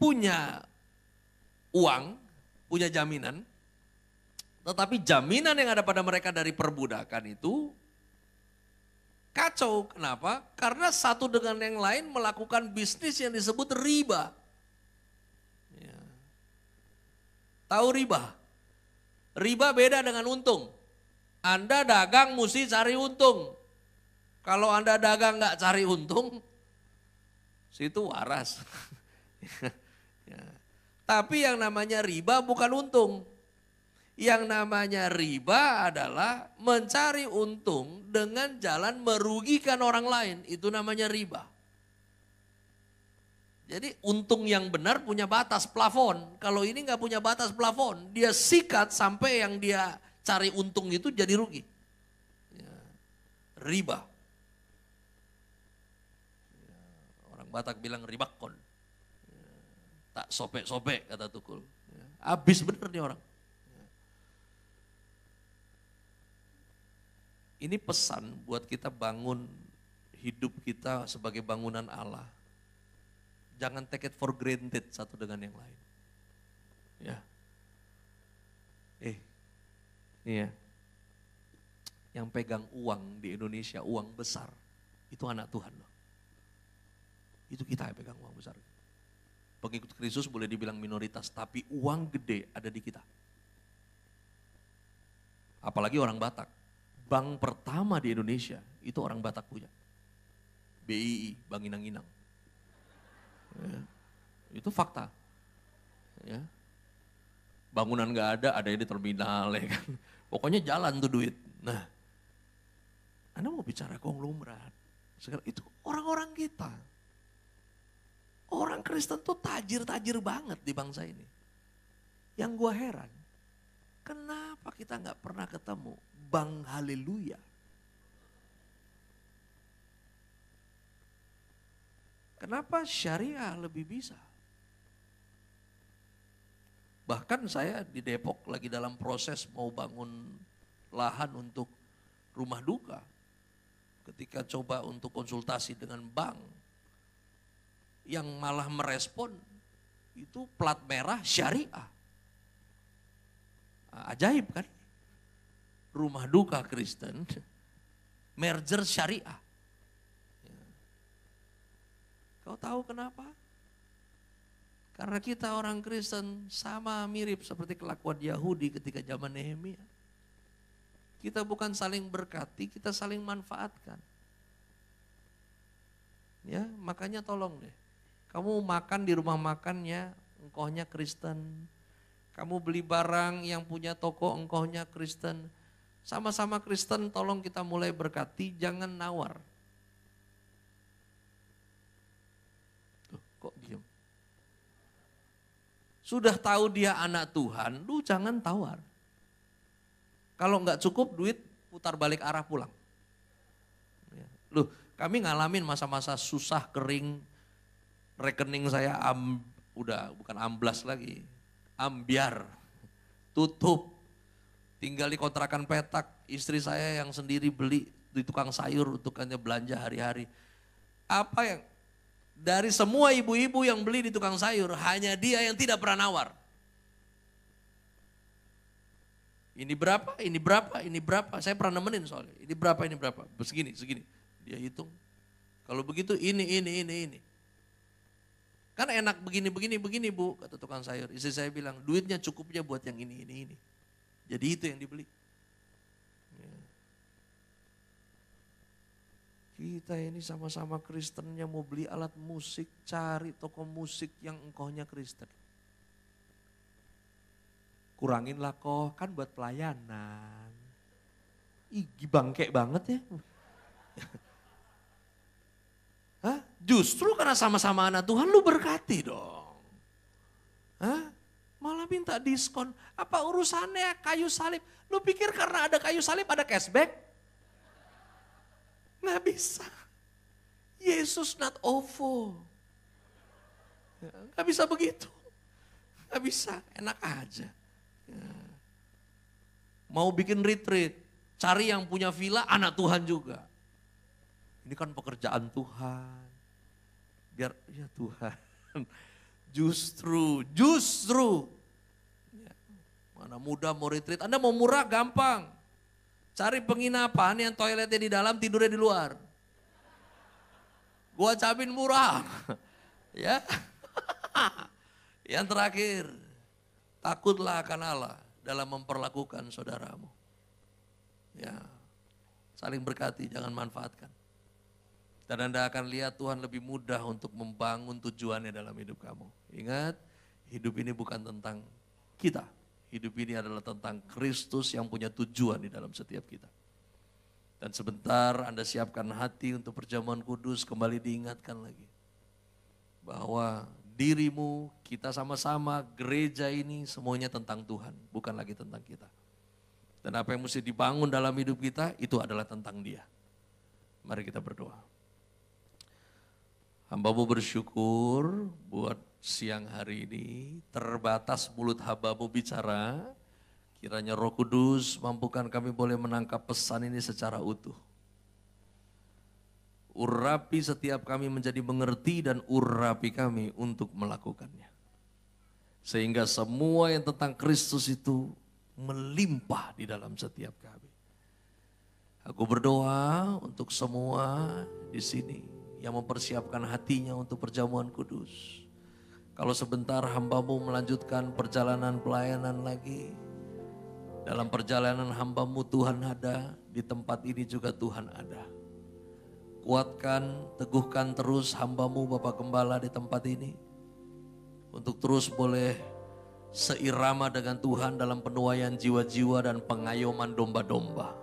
punya uang, punya jaminan, tetapi jaminan yang ada pada mereka dari perbudakan itu kacau. Kenapa? Karena satu dengan yang lain melakukan bisnis yang disebut riba. Ya. Tahu riba? Riba beda dengan untung. Anda dagang mesti cari untung. Kalau Anda dagang nggak cari untung, situ waras. Ya. Tapi yang namanya riba bukan untung. Yang namanya riba adalah mencari untung dengan jalan merugikan orang lain. Itu namanya riba. Jadi untung yang benar punya batas plafon. Kalau ini nggak punya batas plafon, dia sikat sampai yang dia cari untung itu jadi rugi. Ya, riba. Ya, orang Batak bilang ribakon. Ya, tak sobek-sobek kata Tukul. Ya, habis bener nih orang. Ini pesan buat kita bangun hidup kita sebagai bangunan Allah. Jangan take it for granted satu dengan yang lain. Ya. Iya. Yang pegang uang di Indonesia, uang besar, itu anak Tuhan loh. Itu kita yang pegang uang besar. Pengikut Kristus boleh dibilang minoritas, tapi uang gede ada di kita. Apalagi orang Batak. bank pertama di Indonesia itu orang Batak punya. BII, Bank Inang-Inang. Ya, itu fakta. Ya. Bangunan nggak ada yang di terminal ya kan. Pokoknya jalan tuh duit. Nah, Anda mau bicara konglomerat. Sekarang itu orang-orang kita. Orang Kristen tuh tajir-tajir banget di bangsa ini. Yang gue heran, kenapa kita nggak pernah ketemu Bank Haleluya? Kenapa syariah lebih bisa? Bahkan saya di Depok lagi dalam proses mau bangun lahan untuk rumah duka. Ketika coba untuk konsultasi dengan bank, yang malah merespon itu plat merah syariah. Ajaib kan? Rumah duka Kristen, merger syariah. Kau tahu kenapa? Karena kita orang Kristen sama mirip seperti kelakuan Yahudi ketika zaman Nehemia. Kita bukan saling berkati, kita saling manfaatkan. Ya, makanya tolong deh. Kamu makan di rumah makannya, engkaunya Kristen. Kamu beli barang yang punya toko, engkaunya Kristen. Sama-sama Kristen, tolong kita mulai berkati, jangan nawar. Tuh, kok diam? Sudah tahu dia anak Tuhan, lu jangan tawar. Kalau enggak cukup duit, putar balik arah pulang. Loh, kami ngalamin masa-masa susah, kering, rekening saya udah bukan amblas lagi, ambiar, tutup. Tinggal di kontrakan petak, istri saya yang sendiri beli di tukang sayur untuk hanya belanja hari-hari. Apa yang dari semua ibu-ibu yang beli di tukang sayur, hanya dia yang tidak pernah nawar. Ini berapa, ini berapa, ini berapa. Saya pernah nemenin soalnya. Ini berapa, ini berapa. Segini, segini. Dia hitung. Kalau begitu ini. Kan enak begini bu, kata tukang sayur. Istri saya bilang, duitnya cukupnya buat yang ini. Jadi itu yang dibeli. Ya. Kita ini sama-sama Kristennya mau beli alat musik, cari toko musik yang engkaunya Kristen. Kuranginlah kok, kan buat pelayanan. Ih, bangke banget ya. Hah? Justru karena sama-sama anak Tuhan lu berkati dong. Hah? Malah minta diskon. Apa urusannya kayu salib? Lu pikir karena ada kayu salib ada cashback? Nggak bisa. Yesus not OVO. Nggak bisa begitu. Nggak bisa, enak aja. Ya. Mau bikin retreat, cari yang punya villa anak Tuhan juga. Ini kan pekerjaan Tuhan. Biar ya Tuhan. Justru. Ya. Mana mudah mau retreat, Anda mau murah gampang. Cari penginapan yang toiletnya di dalam, tidurnya di luar. Gua camin murah. Ya. Yang terakhir, takutlah akan Allah dalam memperlakukan saudaramu. Ya, saling berkati, jangan manfaatkan. Dan Anda akan lihat Tuhan lebih mudah untuk membangun tujuannya dalam hidup kamu. Ingat, hidup ini bukan tentang kita. Hidup ini adalah tentang Kristus yang punya tujuan di dalam setiap kita. Dan sebentar Anda siapkan hati untuk perjamuan kudus, kembali diingatkan lagi. Bahwa dirimu, kita sama-sama, gereja ini semuanya tentang Tuhan, bukan lagi tentang kita. Dan apa yang mesti dibangun dalam hidup kita, itu adalah tentang Dia. Mari kita berdoa. Hamba-Mu bersyukur buat siang hari ini, terbatas mulut hamba-Mu bicara, kiranya Roh Kudus mampukan kami boleh menangkap pesan ini secara utuh. Urapi setiap kami menjadi mengerti dan urapi kami untuk melakukannya. Sehingga semua yang tentang Kristus itu melimpah di dalam setiap kami. Aku berdoa untuk semua di sini yang mempersiapkan hatinya untuk perjamuan kudus. Kalau sebentar hamba-Mu melanjutkan perjalanan pelayanan lagi, Dalam perjalanan hamba-Mu Tuhan ada, di tempat ini juga Tuhan ada. Kuatkan, teguhkan terus hamba-Mu Bapak Gembala di tempat ini. Untuk terus boleh seirama dengan Tuhan dalam penuaian jiwa-jiwa dan pengayoman domba-domba.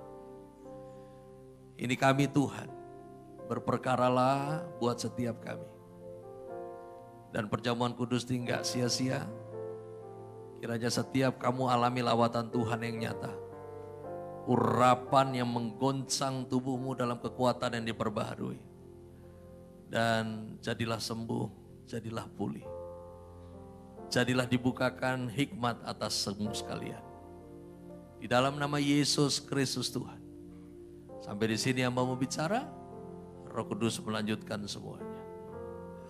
Ini kami Tuhan, berperkaralah buat setiap kami. Dan perjamuan kudus ini enggak sia-sia. Kiranya setiap kamu alami lawatan Tuhan yang nyata. Urapan yang menggoncang tubuhmu dalam kekuatan yang diperbaharui. Dan jadilah sembuh, jadilah pulih. Jadilah dibukakan hikmat atas semua sekalian. Di dalam nama Yesus Kristus Tuhan. Sampai di sini hamba mau bicara, Roh Kudus melanjutkan semuanya.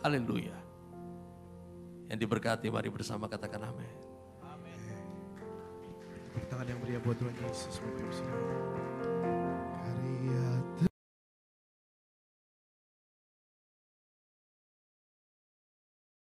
Haleluya. Yang diberkati mari bersama katakan amin. Tangan yang meriah buat Tuhan Yesus.